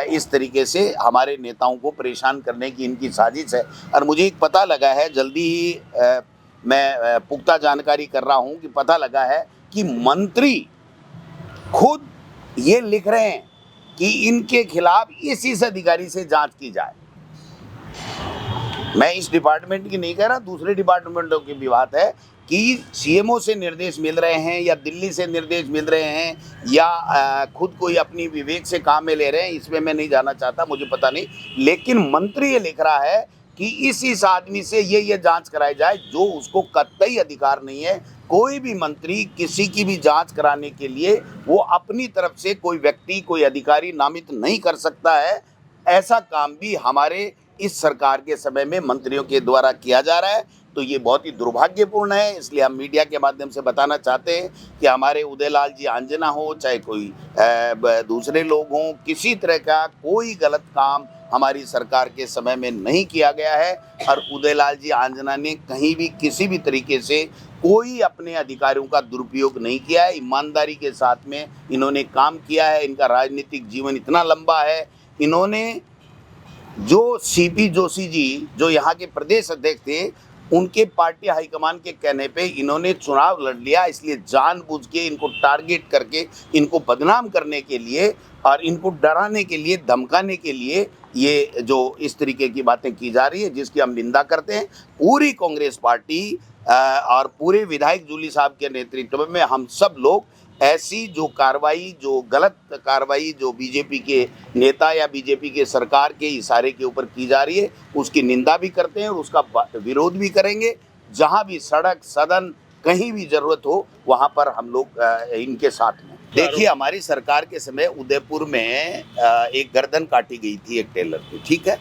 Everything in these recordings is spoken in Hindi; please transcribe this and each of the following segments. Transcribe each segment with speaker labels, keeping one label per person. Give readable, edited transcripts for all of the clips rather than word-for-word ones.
Speaker 1: इस तरीके से हमारे नेताओं को परेशान करने की इनकी साजिश है। और मुझे एक पता लगा है, जल्दी ही मैं पुख्ता जानकारी कर रहा हूं कि पता लगा है कि मंत्री खुद ये लिख रहे हैं कि इनके खिलाफ इस अधिकारी से जांच की जाए। मैं इस डिपार्टमेंट की नहीं कह रहा, दूसरे डिपार्टमेंटों की भी बात है कि सीएमओ से निर्देश मिल रहे हैं या दिल्ली से निर्देश मिल रहे हैं या खुद कोई अपनी विवेक से काम में ले रहे हैं, इसमें मैं नहीं जाना चाहता, मुझे पता नहीं। लेकिन मंत्री ये लिख रहा है कि इस आदमी से ये जांच कराई जाए, जो उसको कतई अधिकार नहीं है। कोई भी मंत्री किसी की भी जांच कराने के लिए वो अपनी तरफ से कोई व्यक्ति, कोई अधिकारी नामित नहीं कर सकता है। ऐसा काम भी हमारे इस सरकार के समय में मंत्रियों के द्वारा किया जा रहा है। तो ये बहुत ही दुर्भाग्यपूर्ण है। इसलिए हम मीडिया के माध्यम से बताना चाहते हैं कि हमारे उदयलाल जी आंजना हो, चाहे कोई दूसरे लोग हों, किसी तरह का कोई गलत काम हमारी सरकार के समय में नहीं किया गया है। और उदयलाल जी आंजना ने कहीं भी किसी भी तरीके से कोई अपने अधिकारियों का दुरुपयोग नहीं किया है। ईमानदारी के साथ में इन्होंने काम किया है। इनका राजनीतिक जीवन इतना लंबा है। इन्होंने जो सीपी जोशी जी, जो यहाँ के प्रदेश अध्यक्ष थे, उनके पार्टी हाईकमान के कहने पे इन्होंने चुनाव लड़ लिया। इसलिए जानबूझ के इनको टारगेट करके, इनको बदनाम करने के लिए और इनको डराने के लिए, धमकाने के लिए ये जो इस तरीके की बातें की जा रही है, जिसकी हम निंदा करते हैं। पूरी कांग्रेस पार्टी और पूरे विधायक जूली साहब के नेतृत्व में हम सब लोग ऐसी जो कार्रवाई, जो गलत कार्रवाई जो बीजेपी के नेता या बीजेपी के सरकार के इशारे के ऊपर की जा रही है, उसकी निंदा भी करते हैं और उसका विरोध भी करेंगे। जहां भी सड़क, सदन, कहीं भी जरूरत हो, वहां पर हम लोग इनके साथ में। देखिए, हमारी सरकार के समय उदयपुर में एक गर्दन काटी गई थी एक टेलर की, ठीक है।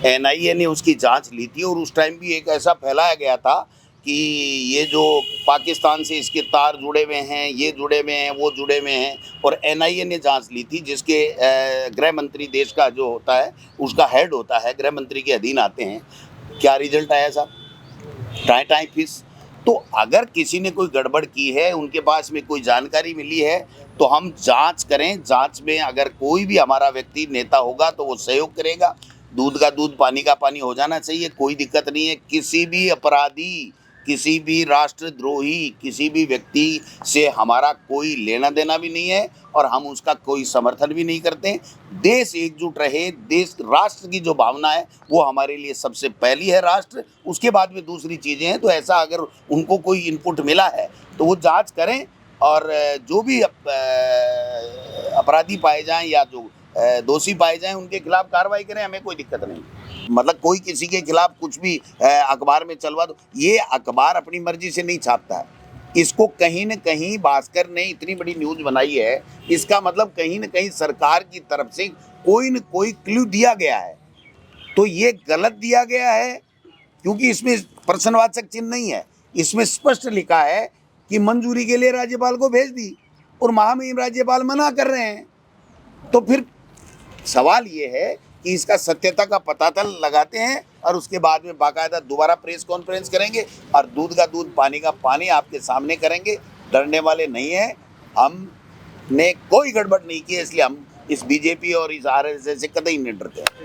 Speaker 1: एनआईए ने उसकी जांच ली थी और उस टाइम भी एक ऐसा फैलाया गया था कि ये जो पाकिस्तान से इसके तार जुड़े हुए हैं, ये जुड़े हुए हैं, वो जुड़े हुए हैं। और एनआईए ने जांच ली थी, जिसके गृह मंत्री देश का जो होता है, उसका हेड होता है, गृह मंत्री के अधीन आते हैं। क्या रिजल्ट आया साहब? Tie fees. तो अगर किसी ने कोई गड़बड़ की है, उनके पास में कोई जानकारी मिली है, तो हम जांच करें। जांच में अगर कोई भी हमारा व्यक्ति, नेता होगा तो वो सहयोग करेगा। दूध का दूध, पानी का पानी हो जाना चाहिए, कोई दिक्कत नहीं है। किसी भी अपराधी, किसी भी राष्ट्रद्रोही, किसी भी व्यक्ति से हमारा कोई लेना देना भी नहीं है और हम उसका कोई समर्थन भी नहीं करते। देश एकजुट रहे, देश, राष्ट्र की जो भावना है वो हमारे लिए सबसे पहली है। राष्ट्र, उसके बाद में दूसरी चीज़ें हैं। तो ऐसा अगर उनको कोई इनपुट मिला है तो वो जांच करें और जो भी अपराधी पाए जाएं या जो दोषी पाए जाएं, उनके खिलाफ कार्रवाई करें। हमें कोई दिक्कत नहीं। मतलब कोई किसी के खिलाफ कुछ भी अखबार में चलवा दो, ये अखबार अपनी मर्जी से नहीं छापता है। इसको कहीं न कहीं भास्कर ने इतनी बड़ी न्यूज़ बनाई है, इसका मतलब कहीं न कहीं सरकार की तरफ से कोई न कोई क्लू दिया गया है। तो ये गलत दिया गया है, क्योंकि इसमें प्रश्नवाचक चिन्ह नहीं है। इसमें स्पष्ट लिखा है कि मंजूरी के लिए राज्यपाल को भेज दी और महामहिम राज्यपाल मना कर रहे हैं। तो फिर सवाल ये है कि इसका सत्यता का पता लगाते हैं और उसके बाद में बाकायदा दोबारा प्रेस कॉन्फ्रेंस करेंगे और दूध का दूध, पानी का पानी आपके सामने करेंगे। डरने वाले नहीं हैं। हमने कोई गड़बड़ नहीं की है, इसलिए हम इस बीजेपी और इस आरएसएस से कतई नहीं डरते हैं।